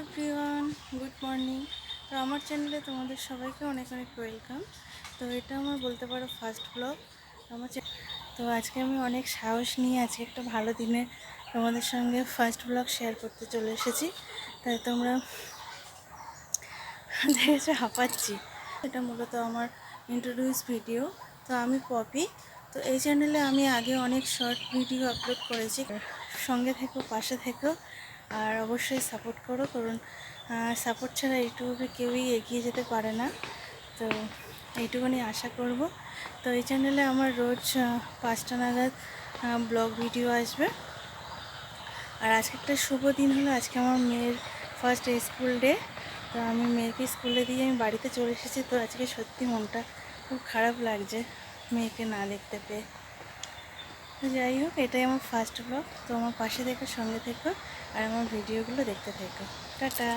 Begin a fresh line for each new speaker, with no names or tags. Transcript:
Everyone, good morning. তো আমার চ্যানেলে তোমাদের সবাইকে অনেক অনেক ওয়েলকাম। তো এটা আমার বলতে পারো ফার্স্ট ব্লগ আমার। তো আজকে আমি অনেক সাহস নিয়ে আজকে একটা ভালো দিনে তোমাদের সঙ্গে ফার্স্ট ব্লগ শেয়ার করতে চলে এসেছি। তাই তোমরা দেখেছো হাঁপাচ্ছি। এটা মূলত আমার ইন্ট্রোডিউস ভিডিও। তো আমি পপি। তো এই চ্যানেলে আমি আগে অনেক শর্ট ভিডিও আপলোড করেছি। সঙ্গে থেকো, পাশে থেকো, আর অবশ্যই সাপোর্ট করো, কারণ সাপোর্ট ছাড়া ইউটিউবে কেউই এগিয়ে যেতে পারে না। তো এইটুকুনি আশা করব। তো এই চ্যানেলে আমার রোজ 5টা নাগাদ ব্লগ ভিডিও আসবে। আর আজকে একটা শুভ দিন হলো, আজকে আমার মেয়ের ফার্স্ট স্কুল ডে। তো আমি মেয়েকে স্কুলে দিয়ে আমি বাড়িতে চলে এসেছি। তো আজকে সত্যি মনটা খুব খারাপ লাগছে মেয়েকে না দেখতে পেয়ে। যাই হোক, এটাই আমার ফার্স্ট ব্লগ। তো আমার পাশে থেকো, সঙ্গে থেকো, আর আমার ভিডিওগুলো দেখতে থেকো। টাটা।